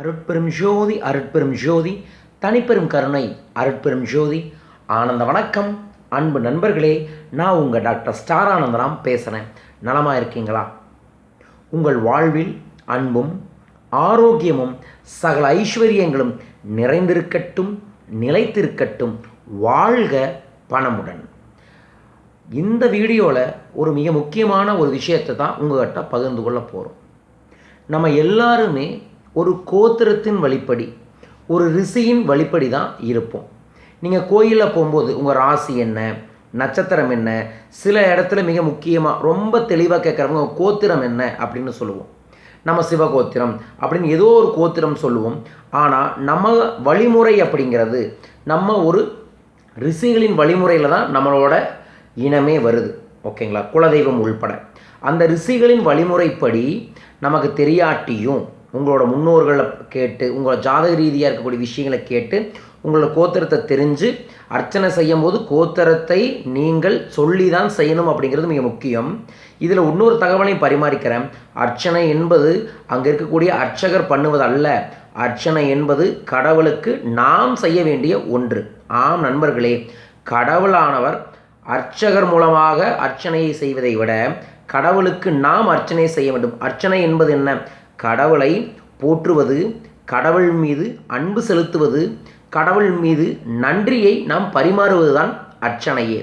அருட்பெரும் ஜோதி அருட்பெரும் ஜோதி தனிப்பெரும் கருணை அருட்பெரும் ஜோதி ஆனந்த வணக்கம். அன்பு நண்பர்களே, நான் உங்கள் டாக்டர் ஸ்டார் ஆனந்தராம் பேசுகிறேன். நலமாக இருக்கீங்களா? உங்கள் வாழ்வில் அன்பும் ஆரோக்கியமும் சகல ஐஸ்வர்யங்களும் நிறைந்திருக்கட்டும், நிலைத்திருக்கட்டும். வாழ்க பணமுடன். இந்த வீடியோவில் ஒரு மிக முக்கியமான ஒரு விஷயத்தை தான் உங்கள்கிட்ட பகிர்ந்து கொள்ள போகிறோம். நம்ம எல்லாருமே ஒரு கோத்திரத்தின் வழிப்படி, ஒரு ரிஷியின் வழிப்படி தான் இருப்போம். நீங்கள் கோயிலில் போகும்போது உங்கள் ராசி என்ன, நட்சத்திரம் என்ன, சில இடத்துல மிக முக்கியமாக ரொம்ப தெளிவாக கேட்குறவங்க கோத்திரம் என்ன அப்படின்னு சொல்லுவோம். நம்ம சிவகோத்திரம் அப்படின்னு ஏதோ ஒரு கோத்திரம் சொல்லுவோம். ஆனால் நம்ம வழிமுறை அப்படிங்கிறது நம்ம ஒரு ரிஷிகளின் வழிமுறையில் தான் நம்மளோட இனமே வருது. ஓகேங்களா? குலதெய்வம் உள்பட அந்த ரிஷிகளின் வழிமுறைப்படி நமக்கு தெரியாட்டியும் உங்களோட முன்னோர்களை கேட்டு, உங்களோட ஜாதக ரீதியாக இருக்கக்கூடிய விஷயங்களை கேட்டு உங்களோட கோத்திரத்தை தெரிஞ்சு அர்ச்சனை செய்யும் போது கோத்திரத்தை நீங்கள் சொல்லி தான் செய்யணும் அப்படிங்கிறது மிக முக்கியம். இதில் இன்னொரு தகவலையும் பரிமாறிக்கிறேன். அர்ச்சனை என்பது அங்கே இருக்கக்கூடிய அர்ச்சகர் பண்ணுவது அல்ல. அர்ச்சனை என்பது கடவுளுக்கு நாம் செய்ய வேண்டிய ஒன்று. ஆம் நண்பர்களே, கடவுளானவர் அர்ச்சகர் மூலமாக அர்ச்சனையை செய்வதை விட கடவுளுக்கு நாம் அர்ச்சனை செய்ய வேண்டும். அர்ச்சனை என்பது என்ன? கடவுளை போற்றுவது, கடவுள் மீது அன்பு செலுத்துவது, கடவுள் மீது நன்றியை நாம் பரிமாறுவது தான் அர்ச்சனையே.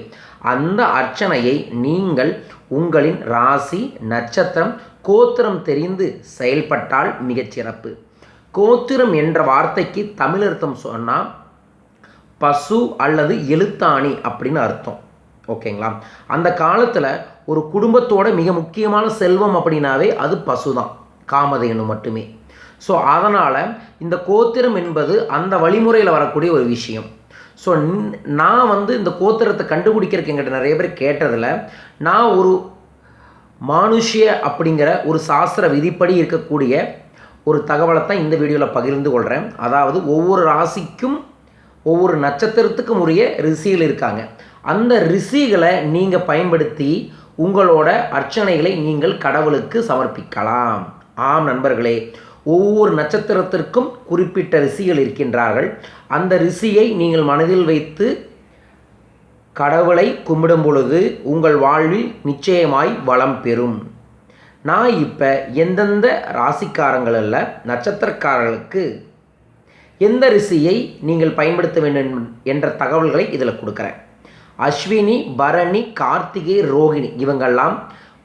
அந்த அர்ச்சனையை நீங்கள் உங்களின் ராசி, நட்சத்திரம், கோத்திரம் தெரிந்து செயல்பட்டால் மிகச்சிறப்பு. கோத்திரம் என்ற வார்த்தைக்கு தமிழ் அர்த்தம் சொன்னால் பசு அல்லது எழுத்தாணி அப்படின்னு அர்த்தம். ஓகேங்களா? அந்த காலத்தில் ஒரு குடும்பத்தோட மிக முக்கியமான செல்வம் அப்படின்னாவே அது பசு தான், காமதேனு மட்டுமே. ஸோ அதனால் இந்த கோத்திரம் என்பது அந்த வழிமுறையில் வரக்கூடிய ஒரு விஷயம். ஸோ நான் இந்த கோத்திரத்தை கண்டுபிடிக்கிறதுக்கு எங்கிட்ட நிறைய பேர் கேட்டதில் நான் ஒரு மானுஷ்ய அப்படிங்கிற ஒரு சாஸ்திர விதிப்படி இருக்கக்கூடிய ஒரு தகவலை தான் இந்த வீடியோவில் பகிர்ந்து கொள்கிறேன். அதாவது ஒவ்வொரு ராசிக்கும் ஒவ்வொரு நட்சத்திரத்துக்கும் உரிய ரிஷிகள் இருக்காங்க. அந்த ரிஷிகளை நீங்கள் பயன்படுத்தி உங்களோட அர்ச்சனைகளை நீங்கள் கடவுளுக்கு சமர்ப்பிக்கலாம். ஆம் நண்பர்களே, ஒவ்வொரு நட்சத்திரத்திற்கும் குறிப்பிட்ட ரிஷிகள் இருக்கின்றார்கள். அந்த ரிஷியை நீங்கள் மனதில் வைத்து கடவுளை கும்பிடும் பொழுது உங்கள் வாழ்வில் நிச்சயமாய் வளம் பெறும். நான் இப்போ எந்தெந்த ராசிக்காரங்கள் அல்ல, நட்சத்திரக்காரர்களுக்கு எந்த ரிஷியை நீங்கள் பயன்படுத்த வேண்டும் என்ற தகவல்களை இதில் கொடுக்குறேன். அஸ்வினி, பரணி, கார்த்திகை, ரோகிணி இவங்கெல்லாம்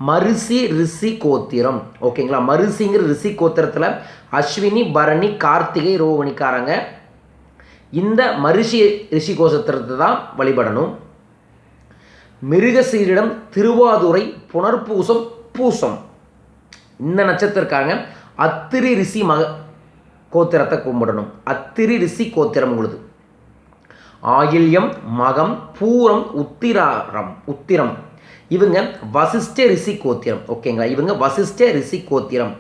மரிஷி ரிஷி கோத்திரம். ஓகேங்களா? மரிஷிங்கிற ரிஷி கோத்திரத்தில் அஸ்வினி, பரணி, கார்த்திகை, ரோகிணிக்காரங்க இந்த மரிஷி ரிஷி கோத்திரத்தை தான் வழிபடணும். மிருகசீரிடம், திருவாதுரை, புனர்பூசம், பூசம் இந்த நட்சத்திரக்காரங்க அத்திரி ரிஷி கோத்திரத்தை கும்பிடணும். அத்திரி ரிஷி கோத்திரம் உங்களுது. ஆயில்யம், மகம், பூரம், உத்திரம் இவங்க வசிஷ்ட ரிஷி கோத்திரம். ஓகேங்களா? இவங்க வசிஷ்ட ரிஷி கோத்திரம்.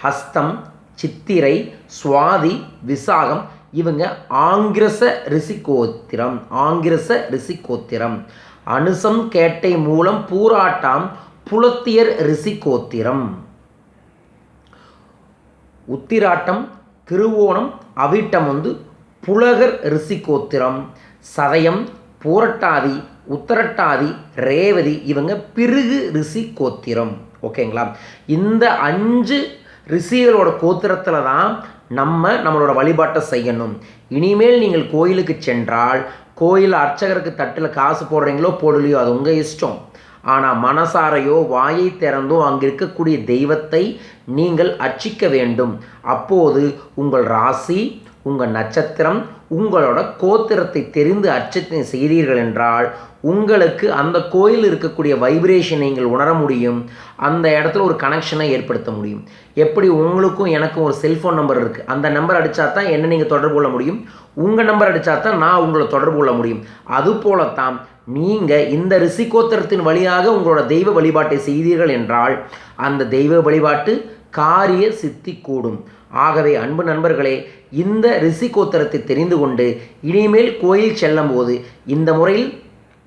ஹஸ்தம், சித்திரை, சுவாதி, விசாகம் இவங்க ஆங்கிரச ரிஷி கோத்திரம். அனுசம், கேட்டை, மூலம், பூராட்டாம், புலத்தியர் ரிஷி கோத்திரம். உத்திராட்டம், திருவோணம், அவிட்டம் புலகர் ரிஷி கோத்திரம். சதயம், பூரட்டாதி, உத்தரட்டாதி, ரேவதி இவங்க பிருகு ரிஷி கோத்திரம். ஓகேங்களா? இந்த 5 ரிஷிகளோட கோத்திரத்தில் தான் நம்மளோட வழிபாட்டை செய்யணும். இனிமேல் நீங்கள் கோயிலுக்கு சென்றால் கோயில் அர்ச்சகருக்கு தட்டில் காசு போடுறீங்களோ போடலையோ அது உங்கள் இஷ்டம். ஆனால் மனசாரையோ வாயை திறந்தோ அங்கே இருக்கக்கூடிய தெய்வத்தை நீங்கள் அர்ச்சிக்க வேண்டும். அப்போது உங்கள் ராசி, உங்கள் நட்சத்திரம், உங்களோட கோத்திரத்தை தெரிந்து அர்ச்சனை செய்தீர்கள் என்றால் உங்களுக்கு அந்த கோயில் இருக்கக்கூடிய வைப்ரேஷனை நீங்கள் உணர முடியும். அந்த இடத்துல ஒரு கனெக்ஷனை ஏற்படுத்த முடியும். எப்படி உங்களுக்கும் எனக்கும் ஒரு செல்ஃபோன் நம்பர் இருக்குது. அந்த நம்பர் அடித்தா தான் என்ன நீங்கள் தொடர்பு கொள்ள முடியும். உங்கள் நம்பர் அடித்தா தான் நான் உங்களை தொடர்பு கொள்ள முடியும். அதுபோலத்தான் நீங்கள் இந்த ரிஷி கோத்திரத்தின் வழியாக உங்களோட தெய்வ வழிபாட்டை செய்தீர்கள் என்றால் அந்த தெய்வ வழிபாட்டு காரிய சித்தி கூடும். ஆகவே அன்பு நண்பர்களே, இந்த ரிஷி கோத்திரத்தை தெரிந்து கொண்டு இனிமேல் கோயில் செல்லும் போது இந்த முறையில்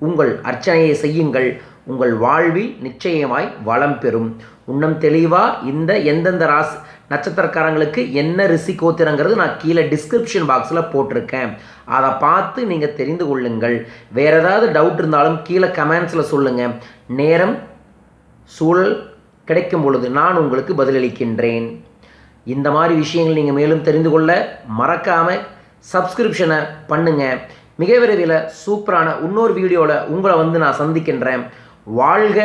உங்கள் அர்ச்சனையை செய்யுங்கள். உங்கள் வாழ்வில் நிச்சயமாய் வளம் பெறும். இன்னும் தெளிவாக இந்த எந்தெந்த நட்சத்திரக்காரங்களுக்கு என்ன ரிஷி கோத்திரங்கிறது நான் கீழே டிஸ்கிரிப்ஷன் பாக்ஸில் போட்டிருக்கேன். அதை பார்த்து நீங்கள் தெரிந்து கொள்ளுங்கள். வேறு ஏதாவது டவுட் இருந்தாலும் கீழே கமெண்ட்ஸில் சொல்லுங்கள். நேரம் சூழல் கிடைக்கும் பொழுது நான் உங்களுக்கு பதிலளிக்கின்றேன். இந்த மாதிரி விஷயங்கள் நீங்கள் மேலும் தெரிந்து கொள்ள மறக்காமல் சப்ஸ்கிரிப்ஷனை பண்ணுங்கள். மிக விரைவில் சூப்பரான இன்னொரு வீடியோவில் உங்களை நான் சந்திக்கின்றேன். வாழ்க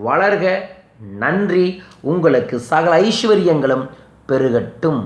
வளர்க. நன்றி. உங்களுக்கு சகல ஐஸ்வர்யங்களும் பெருகட்டும்.